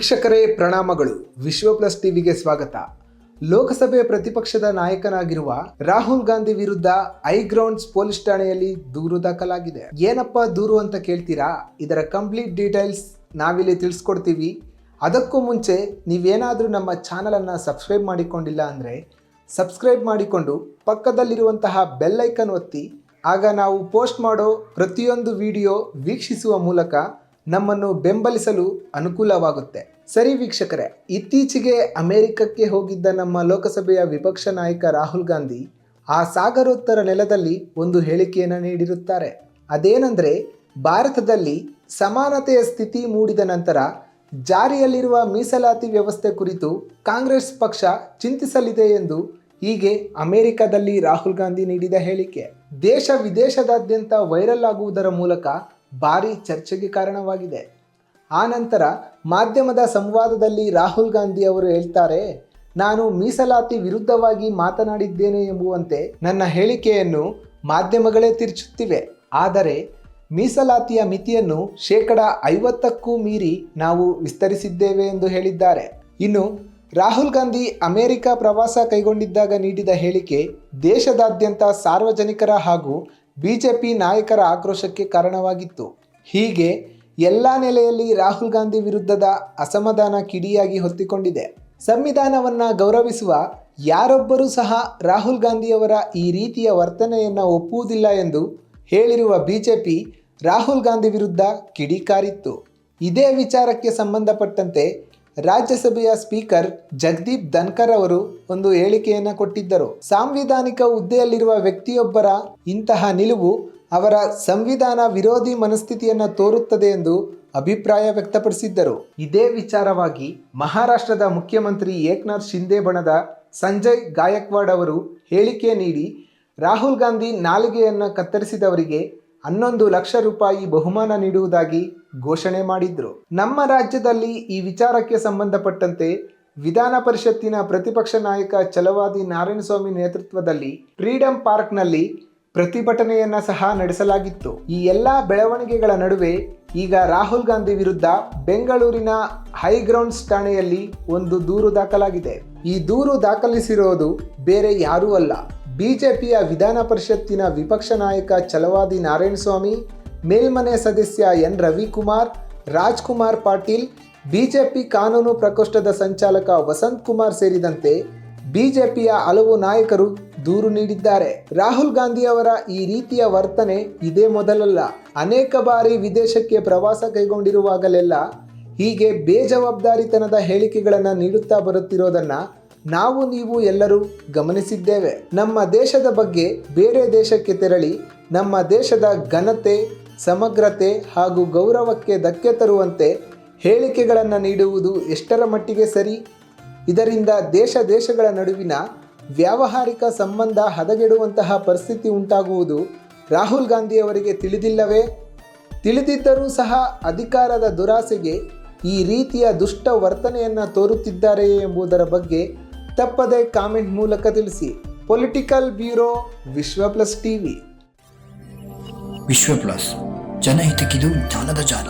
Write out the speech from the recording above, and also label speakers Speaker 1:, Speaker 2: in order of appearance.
Speaker 1: ವೀಕ್ಷಕರೇ ಪ್ರಣಾಮಗಳು. ವಿಶ್ವ ಪ್ಲಸ್ ಟಿವಿಗೆ ಸ್ವಾಗತ. ಲೋಕಸಭೆ ಪ್ರತಿಪಕ್ಷದ ನಾಯಕನಾಗಿರುವ ರಾಹುಲ್ ಗಾಂಧಿ ವಿರುದ್ಧ ಹೈಗ್ರೌಂಡ್ಸ್ ಪೊಲೀಸ್ ಠಾಣೆಯಲ್ಲಿ ದೂರು ದಾಖಲಾಗಿದೆ. ಏನಪ್ಪಾ ದೂರು ಅಂತ ಕೇಳ್ತೀರಾ? ಇದರ ಕಂಪ್ಲೀಟ್ ಡೀಟೇಲ್ಸ್ ನಾವಿಲ್ಲಿ ತಿಳಿಸ್ಕೊಡ್ತೀವಿ. ಅದಕ್ಕೂ ಮುಂಚೆ ನೀವೇನಾದರೂ ನಮ್ಮ ಚಾನಲನ್ನು ಸಬ್ಸ್ಕ್ರೈಬ್ ಮಾಡಿಕೊಂಡಿಲ್ಲ ಅಂದರೆ ಸಬ್ಸ್ಕ್ರೈಬ್ ಮಾಡಿಕೊಂಡು ಪಕ್ಕದಲ್ಲಿರುವಂತಹ ಬೆಲ್ ಐಕನ್ ಒತ್ತಿ. ಆಗ ನಾವು ಪೋಸ್ಟ್ ಮಾಡೋ ಪ್ರತಿಯೊಂದು ವಿಡಿಯೋ ವೀಕ್ಷಿಸುವ ಮೂಲಕ ನಮ್ಮನ್ನು ಬೆಂಬಲಿಸಲು ಅನುಕೂಲವಾಗುತ್ತೆ. ಸರಿ ವೀಕ್ಷಕರೇ, ಇತ್ತೀಚೆಗೆ ಅಮೆರಿಕಕ್ಕೆ ಹೋಗಿದ್ದ ನಮ್ಮ ಲೋಕಸಭೆಯ ವಿಪಕ್ಷ ನಾಯಕ ರಾಹುಲ್ ಗಾಂಧಿ ಆ ಸಾಗರೋತ್ತರ ನೆಲದಲ್ಲಿ ಒಂದು ಹೇಳಿಕೆಯನ್ನು ನೀಡಿರುತ್ತಾರೆ. ಅದೇನೆಂದರೆ, ಭಾರತದಲ್ಲಿ ಸಮಾನತೆಯ ಸ್ಥಿತಿ ಮೂಡಿದ ನಂತರ ಜಾರಿಯಲ್ಲಿರುವ ಮೀಸಲಾತಿ ವ್ಯವಸ್ಥೆ ಕುರಿತು ಕಾಂಗ್ರೆಸ್ ಪಕ್ಷ ಚಿಂತಿಸಲಿದೆ ಎಂದು ಹೀಗೆ ಅಮೆರಿಕದಲ್ಲಿ ರಾಹುಲ್ ಗಾಂಧಿ ನೀಡಿದ ಹೇಳಿಕೆ ದೇಶ ವಿದೇಶದಾದ್ಯಂತ ವೈರಲ್ ಆಗುವುದರ ಮೂಲಕ ಭಾರಿ ಚರ್ಚೆಗೆ ಕಾರಣವಾಗಿದೆ. ಆ ನಂತರ ಮಾಧ್ಯಮದ ಸಂವಾದದಲ್ಲಿ ರಾಹುಲ್ ಗಾಂಧಿ ಅವರು ಹೇಳ್ತಾರೆ, ನಾನು ಮೀಸಲಾತಿ ವಿರುದ್ಧವಾಗಿ ಮಾತನಾಡಿದ್ದೇನೆ ಎಂಬುವಂತೆ ನನ್ನ ಹೇಳಿಕೆಯನ್ನು ಮಾಧ್ಯಮಗಳೇ ತಿರುಚುತ್ತಿವೆ. ಆದರೆ ಮೀಸಲಾತಿಯ ಮಿತಿಯನ್ನು 50%ಕ್ಕೂ ಮೀರಿ ನಾವು ವಿಸ್ತರಿಸಿದ್ದೇವೆ ಎಂದು ಹೇಳಿದ್ದಾರೆ. ಇನ್ನು ರಾಹುಲ್ ಗಾಂಧಿ ಅಮೆರಿಕ ಪ್ರವಾಸ ಕೈಗೊಂಡಿದ್ದಾಗ ನೀಡಿದ ಹೇಳಿಕೆ ದೇಶದಾದ್ಯಂತ ಸಾರ್ವಜನಿಕರ ಹಾಗೂ ಬಿಜೆಪಿ ನಾಯಕರ ಆಕ್ರೋಶಕ್ಕೆ ಕಾರಣವಾಗಿತ್ತು. ಹೀಗೆ ಎಲ್ಲ ನೆಲೆಯಲ್ಲಿ ರಾಹುಲ್ ಗಾಂಧಿ ವಿರುದ್ಧದ ಅಸಮಾಧಾನ ಕಿಡಿಯಾಗಿ ಹೊತ್ತಿಕೊಂಡಿದೆ. ಸಂವಿಧಾನವನ್ನು ಗೌರವಿಸುವ ಯಾರೊಬ್ಬರೂ ಸಹ ರಾಹುಲ್ ಗಾಂಧಿಯವರ ಈ ರೀತಿಯ ವರ್ತನೆಯನ್ನು ಒಪ್ಪುವುದಿಲ್ಲ ಎಂದು ಹೇಳಿರುವ ಬಿಜೆಪಿ ರಾಹುಲ್ ಗಾಂಧಿ ವಿರುದ್ಧ ಕಿಡಿಕಾರಿತ್ತು. ಇದೇ ವಿಚಾರಕ್ಕೆ ಸಂಬಂಧಪಟ್ಟಂತೆ ರಾಜ್ಯಸಭೆಯ ಸ್ಪೀಕರ್ ಜಗದೀಪ್ ಧನ್ಕರ್ ಅವರು ಒಂದು ಹೇಳಿಕೆಯನ್ನು ಕೊಟ್ಟಿದ್ದರು. ಸಾಂವಿಧಾನಿಕ ಹುದ್ದೆಯಲ್ಲಿರುವ ವ್ಯಕ್ತಿಯೊಬ್ಬರ ಇಂತಹ ನಿಲುವು ಅವರ ಸಂವಿಧಾನ ವಿರೋಧಿ ಮನಸ್ಥಿತಿಯನ್ನು ತೋರುತ್ತದೆ ಎಂದು ಅಭಿಪ್ರಾಯ ವ್ಯಕ್ತಪಡಿಸಿದ್ದರು. ಇದೇ ವಿಚಾರವಾಗಿ ಮಹಾರಾಷ್ಟ್ರದ ಮುಖ್ಯಮಂತ್ರಿ ಏಕನಾಥ್ ಶಿಂದೆ ಬಣದ ಸಂಜಯ್ ಗಾಯಕ್ವಾಡ್ ಅವರು ಹೇಳಿಕೆ ನೀಡಿ ರಾಹುಲ್ ಗಾಂಧಿ ನಾಲಿಗೆಯನ್ನು ಕತ್ತರಿಸಿದವರಿಗೆ 11 ಲಕ್ಷ ರೂಪಾಯಿ ಬಹುಮಾನ ನೀಡುವುದಾಗಿ ಘೋಷಣೆ ಮಾಡಿದ್ರು. ನಮ್ಮ ರಾಜ್ಯದಲ್ಲಿ ಈ ವಿಚಾರಕ್ಕೆ ಸಂಬಂಧಪಟ್ಟಂತೆ ವಿಧಾನ ಪರಿಷತ್ತಿನ ಪ್ರತಿಪಕ್ಷ ನಾಯಕ ಛಲವಾದಿ ನಾರಾಯಣಸ್ವಾಮಿ ನೇತೃತ್ವದಲ್ಲಿ ಫ್ರೀಡಂ ಪಾರ್ಕ್ನಲ್ಲಿ ಪ್ರತಿಭಟನೆಯನ್ನ ಸಹ ನಡೆಸಲಾಗಿತ್ತು. ಈ ಎಲ್ಲ ಬೆಳವಣಿಗೆಗಳ ನಡುವೆ ಈಗ ರಾಹುಲ್ ಗಾಂಧಿ ವಿರುದ್ಧ ಬೆಂಗಳೂರಿನ ಹೈಗ್ರೌಂಡ್ಸ್ ಠಾಣೆಯಲ್ಲಿ ಒಂದು ದೂರು ದಾಖಲಾಗಿದೆ. ಈ ದೂರು ದಾಖಲಿಸಿರೋದು ಬೇರೆ ಯಾರೂ ಅಲ್ಲ, ಬಿಜೆಪಿಯ ವಿಧಾನ ಪರಿಷತ್ತಿನ ವಿಪಕ್ಷ ನಾಯಕ ಛಲವಾದಿ ನಾರಾಯಣಸ್ವಾಮಿ, ಮೇಲ್ಮನೆ ಸದಸ್ಯ ಎನ್ ರವಿಕುಮಾರ್, ರಾಜ್ಕುಮಾರ್ ಪಾಟೀಲ್, ಬಿಜೆಪಿ ಕಾನೂನು ಪ್ರಕೋಷ್ಠದ ಸಂಚಾಲಕ ವಸಂತ್ ಕುಮಾರ್ ಸೇರಿದಂತೆ ಬಿಜೆಪಿಯ ಹಲವು ನಾಯಕರು ದೂರು ನೀಡಿದ್ದಾರೆ. ರಾಹುಲ್ ಗಾಂಧಿ ಅವರ ಈ ರೀತಿಯ ವರ್ತನೆ ಇದೇ ಮೊದಲಲ್ಲ. ಅನೇಕ ಬಾರಿ ವಿದೇಶಕ್ಕೆ ಪ್ರವಾಸ ಕೈಗೊಂಡಿರುವಾಗಲೆಲ್ಲ ಹೀಗೆ ಬೇಜವಾಬ್ದಾರಿತನದ ಹೇಳಿಕೆಗಳನ್ನು ನೀಡುತ್ತಾ ಬರುತ್ತಿರೋದನ್ನು ನಾವು ನೀವು ಎಲ್ಲರೂ ಗಮನಿಸಿದ್ದೇವೆ. ನಮ್ಮ ದೇಶದ ಬಗ್ಗೆ ಬೇರೆ ದೇಶಕ್ಕೆ ತೆರಳಿ ನಮ್ಮ ದೇಶದ ಘನತೆ, ಸಮಗ್ರತೆ ಹಾಗೂ ಗೌರವಕ್ಕೆ ಧಕ್ಕೆ ತರುವಂತೆ ಹೇಳಿಕೆಗಳನ್ನು ನೀಡುವುದು ಎಷ್ಟರ ಮಟ್ಟಿಗೆ ಸರಿ? ಇದರಿಂದ ದೇಶಗಳ ನಡುವಿನ ವ್ಯಾವಹಾರಿಕ ಸಂಬಂಧ ಹದಗೆಡುವಂತಹ ಪರಿಸ್ಥಿತಿ ಉಂಟಾಗುವುದು ರಾಹುಲ್ ಗಾಂಧಿ ಅವರಿಗೆ ತಿಳಿದಿಲ್ಲವೇ? ತಿಳಿದಿದ್ದರೂ ಸಹ ಅಧಿಕಾರದ ದುರಾಸೆಗೆ ಈ ರೀತಿಯ ದುಷ್ಟ ವರ್ತನೆಯನ್ನು ತೋರುತ್ತಿದ್ದಾರೆಯೇ ಎಂಬುದರ ಬಗ್ಗೆ ತಪ್ಪದೆ ಕಾಮೆಂಟ್ ಮೂಲಕ ತಿಳಿಸಿ. ಪೊಲಿಟಿಕಲ್ ಬ್ಯೂರೋ, ವಿಶ್ವ ಪ್ಲಸ್ ಟಿವಿ.
Speaker 2: ವಿಶ್ವ ಪ್ಲಸ್, ಜನಹಿತಕ್ಕಿದು ಜ್ಞಾನದ ಜಾಲ.